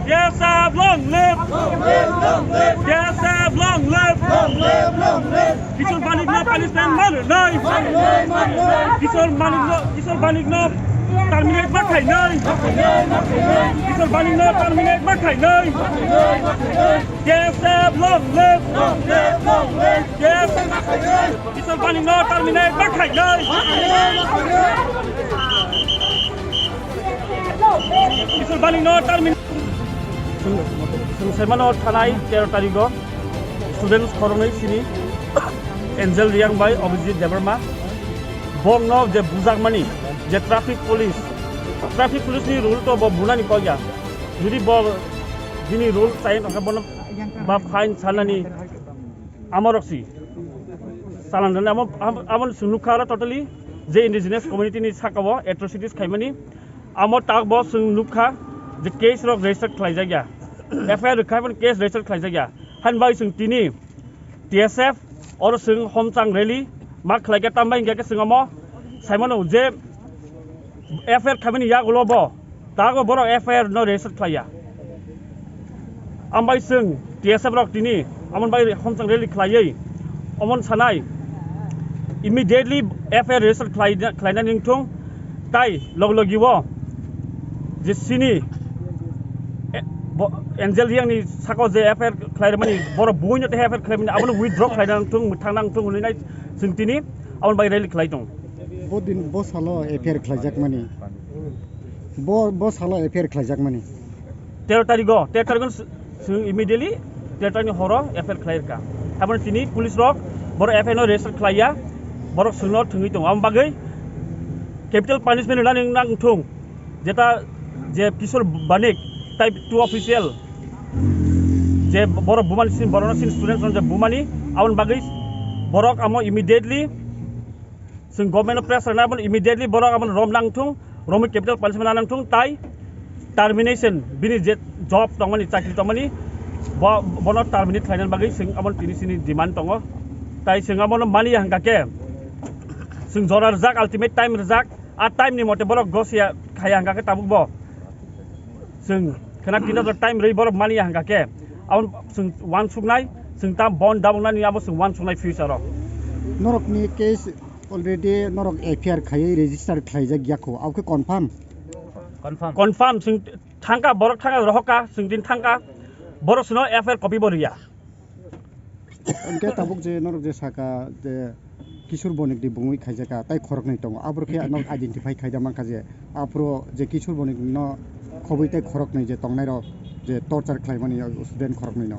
TSF, long live! TSF, long live! Kisor balik no Palestine marinai! Kisor balik no terminate Bwkha nai! Kisor balik no terminate Bwkha nai! TSF, long live! Kisor balik no terminate Bwkha nai! Kisor balik no terminate Semana Tanai, 13 tarik students korongai sini Angel Riang by Obviously Deberma Bong no je buzagmani je traffic police ni rule to bo bunani ko ya judi bo dini rule sign ka bon ba fine salani amoroksi salan dan amon sunukara totally je indigenous community ni Sakao atrocities khaimani amor tak bo sunukha the case of register khlaijagya FIR requirement case register khlaijagya hanbai sung tini TSF or sung homchang rally mak khlaiga tambai ingga ke sungamo saimano je FIR khamini ya golobo tago boro FIR no register khlaiya ambai sung TSF rok tini amon bai homchang rally khlaiyai amon sanai immediately FIR register khlaina ningthung tai loglogiwo je sini Angel yang ni Sakao je FIR khlair mani boro buino te FIR khlaimani abon withdraw khlaina tung muthang tung nai singtini abon bai rally khlaitung bodin bo salo FIR khlaijak mani bo salo FIR khlaijak mani 13 tarik immediately 13 tarik horo FIR khlair ka abon tini police rok boro FIR no register khlaiya boro sungno thungi tung am bagai capital punishment laning nang thung jeta je Kisor banik type 2 official je boro bumani sin boro sin students on je bumani awon bagai borok amo immediately sing government pressure na bon immediately borok amon rom langthung romi capital punishment langthung tai termination bini je job tongmani chakri tongmani bono terminate final bagai sing amon tini sini demand tongo tai sing amon mani hangake sing jorar jak ultimate time jak a time ni mote borok gosia khaya hangake tabukbo sing kena tina time rei borok mani hangake awon sing one sugnai sing tam bond dabungna ni abo sing one sugnai future ro norok ni case already norok FIR khai register khlaijak gyako auke confirm sing thangka borok thanga rohoka sing din thangka borok suno FIR copy boria onke tabuk je norok je saka je Kisor bonik di bungui khaijaka tai khorok nai tongo abro ke nok identify khaida man kaje apro je Kisor bonik no khobui tai khorok nai je tongnai ro je torture khlaimani student khorok nai no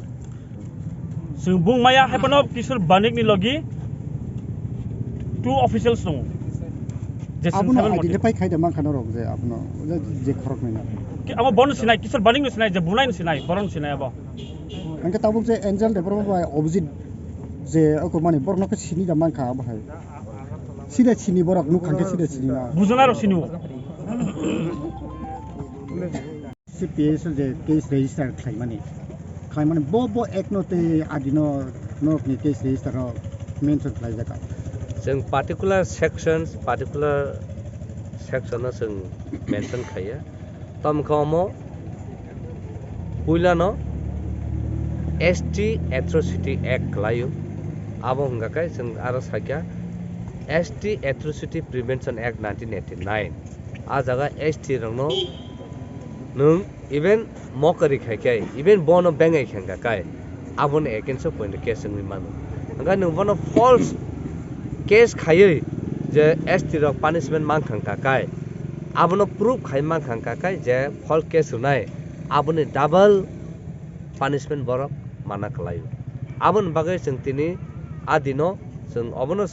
sing bung maya hapono Kisor banik ni logi two officials no je sing identify khaida man khano rok je apno je khorok nai no amo bonus sinai Kisor banik no sinai je bunai no sinai boron sinai abo anke tabuk je angel development by opposite je ako mani borok no sini da man kha bahai sida sini borok nu khangke sida sini na bujuna ro sinu CPS je case register khlaimani bo eknote adino nok ni case register ro mention khlaijaka जों particular section na जों mention khaya tamkamo puilano ST atrocity act khlayo abo hangkai जों aro sakya ST atrocity prevention act 1989 a jaga ST rangno nung even mockery khai even bono bengai khanga kai abon against point case ng manu anga nung bono false case khai je ST rok punishment mang khanga kai abono proof khai mang khanga kai je false case unai abone double punishment borok mana khlayo abon bagai jeng tini adino jeng abono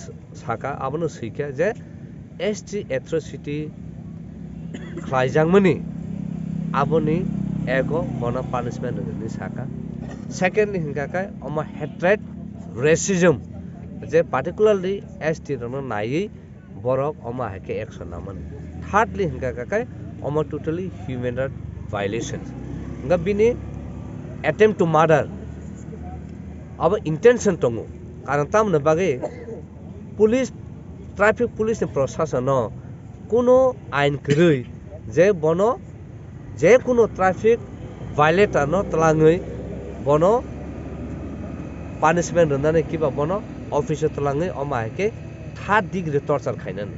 saka abono sikha je ST atrocity khlaijangmani aboni ego bono punishment ni saka second hingka kai omo hatred racism je particularly ST rono nai borok omo hake action naman thirdly hingka kai omo totally human right violations nga bini attempt to murder abo intention tongo karon tamna bage police traffic police ni proshashan no kono ain krui je bono je কোনো traffic violator ন তলাঙৈ বনো punishment রনানে কিবা বনো অফিসে তলাঙৈ অমাকে 3 ডিগ্রি টর্চার খাইনান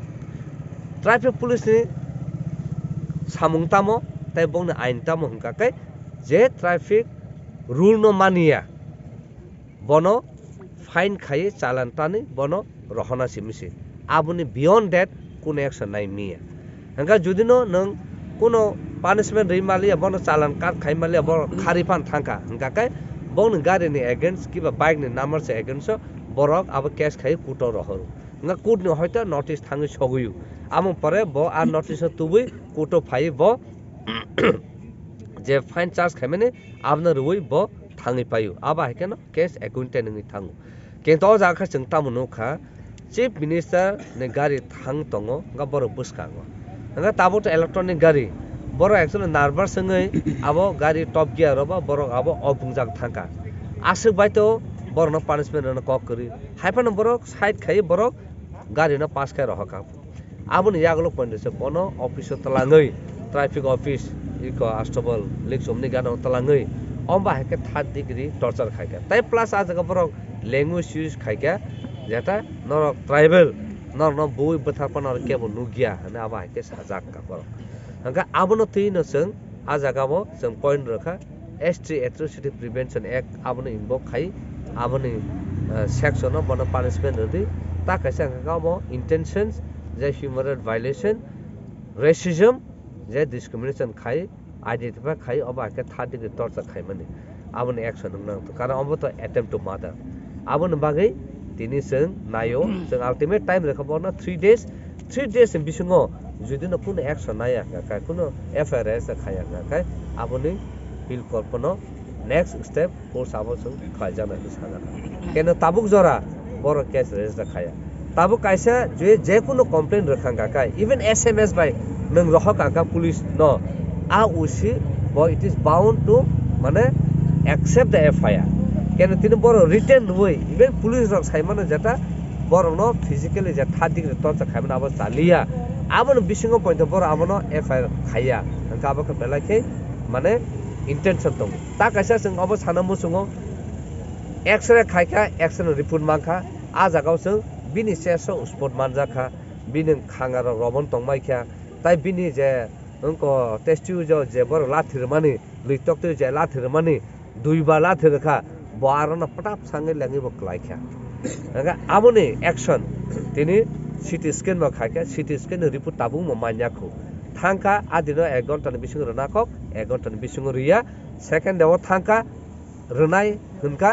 traffic police ni samung tamo tai bong ni ain tamo hingkakai je traffic rule no mania bono fine khai chalan tani bono rohona simisi abuni beyond that কোন action nai miya hangka judi no nang kono punishment rimalia bono chalan card khaimalia bo kharipan thangka hingkakai bong gari ni against kiba bike ni number se against borok abo cash khai kuto rohoru nga kut ni hoita notice thangi soguyu among pore bo ar notice tubui kuto phai bo je fine charge khaimani abna ruoi bo thangi payu aba hekeno case accountant ni thangu kento jakha jeng tamuno kha chief minister ni gari thang tongo nga boro buskango nga tabo to electronic gari boro actually nervous sangai abo gari top gear roba boro abo obungjak thangka asuk baito boro no punishment no kok kori haipan boro side khai boro gari no pass khai rohaka abo ni yaglo point se bono office talangai traffic office iko astobal lik somni gano talangai omba heke 3 degree torture khaika tai plus ajaga boro language use khaika jeta no tribal no boi bathapa no kebo nugia na aba heke sajak ka boro hangka abono tino seng ajagabo seng point rakha ST atrocity prevention act abono invoke khai aboni section no bono punishment rodi ta kaisa ngamo intentions je human right violation racism je discrimination khai identify khai oba ke 3 degree torture khai mani aboni action nang to karon obo to attempt to murder aboni bagai tini seng nayo seng ultimate time rakha bono 3 days in bisungo যদি না কোনো action নাই আকা কোনো FRS খায়া আকা আপনি feel করপনো next step force আবসং খাইজানা সাজা কেন তাবুক জরা বড় কেস রেজিস্টার খায়া তাবুক কাইসা যে কোনো কমপ্লেন রাখাং আকা ইভেন এসএমএস বাই নং রহক আকা পুলিশ ন আ উসি ব ইট ইজ বাউন্ড টু মানে অ্যাকসেপ্ট দ্য এফআইআর কেন তিনি বড় রিটেন ওয়ে ইভেন পুলিশ রক সাইমানো যেটা বড় ন ফিজিক্যালি যে 3 ডিগ্রি টর্চার খাইমান আবার চালিয়া abono bisingo point boro abono FIR khaya angka abo kepela ke mane intention tong ta kaisa sing abo sanamu sungo x-ray khaika action report mangkha a jagao sing bini seso spot manjakha bini khangara robon tongmai kha tai bini je onko test jo je boro lathir mani luitok te je lathir mani duiba lathir kha boarona patap sange langi bo klai kha angka aboni action tini CT scan ma khaka CT scan report tabung ma manya khu thangka adino 1 ghonta ni bising rona kok 1 ghonta ni bising riya second daw thangka ronai hunka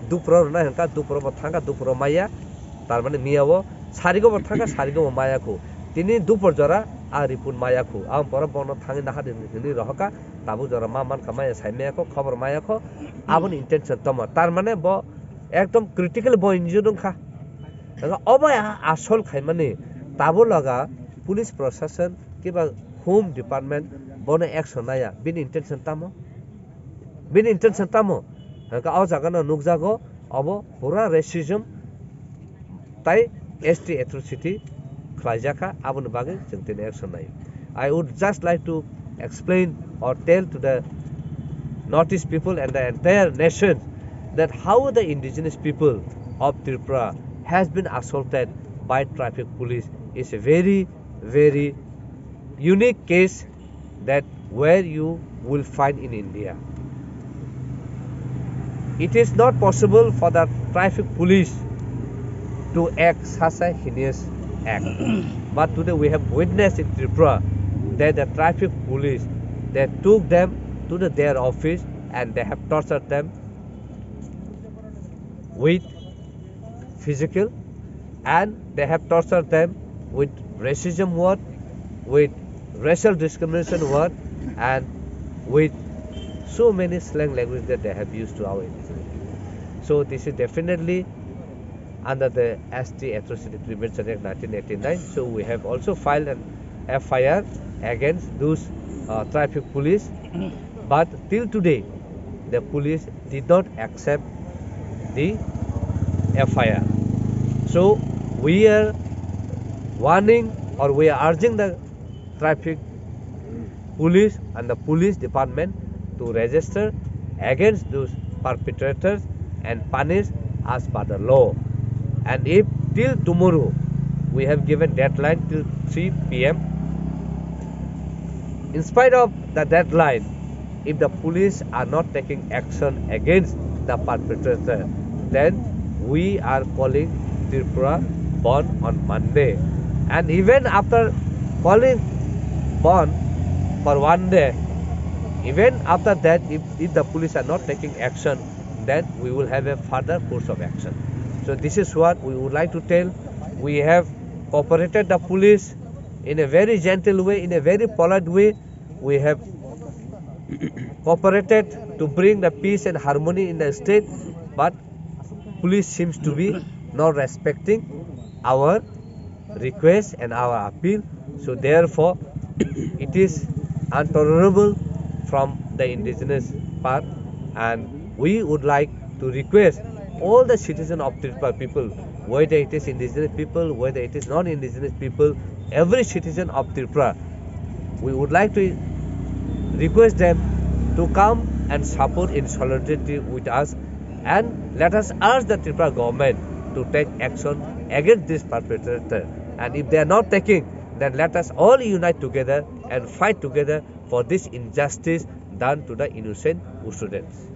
dupro ronai hunka dupro ba thangka dupro maya tar mane miyawo sarigo ba thangka sarigo ma maya khu tini dupor jora a report maya khu am pora bono thangi na hadin ni rohaka tabu jora ma man kamaya saimaya ko khobor maya ko abon intention toma tar mane bo ekdom critical bo injury kha অবয়া আসল খাইমানে তাবো লাগা police প্রশাসন কিবা home department বনে action নায়া বিন intention তামো কা আ জাগানা নুকজাগো of পুরা racism তাই ST atrocity খাইজাকা আবন বাগে জংতেন action নাই I would just like to explain or tell to the Northeast people and the entire nation that how the indigenous people of Tripura has been assaulted by traffic police is a very unique case that where you will find in India. It is not possible for the traffic police to act such a heinous act. But today we have witnessed in Tripura that the traffic police, they took them to their office and they have tortured them with physical, and they have tortured them with racism word, with racial discrimination word, and with so many slang language that they have used to our indigenous people. So this is definitely under the ST Atrocity Prevention Act 1989. So we have also filed an FIR against those traffic police, but till today the police did not accept the FIR. So we are warning, or we are urging the traffic police and the police department to register against those perpetrators and punish as per the law. And if till tomorrow, we have given deadline till 3 p.m. In spite of the deadline, if the police are not taking action against the perpetrator, then we are calling Tripura Bond on Monday. And even after calling bond for one day, even after that, if the police are not taking action, then we will have a further course of action. So this is what we would like to tell. We have cooperated the police in a very gentle way, in a very polite way. We have cooperated to bring the peace and harmony in the state, but police seems to be not respecting our request and our appeal. So therefore, it is intolerable from the indigenous part, and we would like to request all the citizens of Tripura people, whether it is indigenous people, whether it is non-indigenous people, every citizen of Tripura, we would like to request them to come and support in solidarity with us, and let us urge the Tripura government to take action against this perpetrator. And if they are not taking, then let us all unite together and fight together for this injustice done to the innocent students.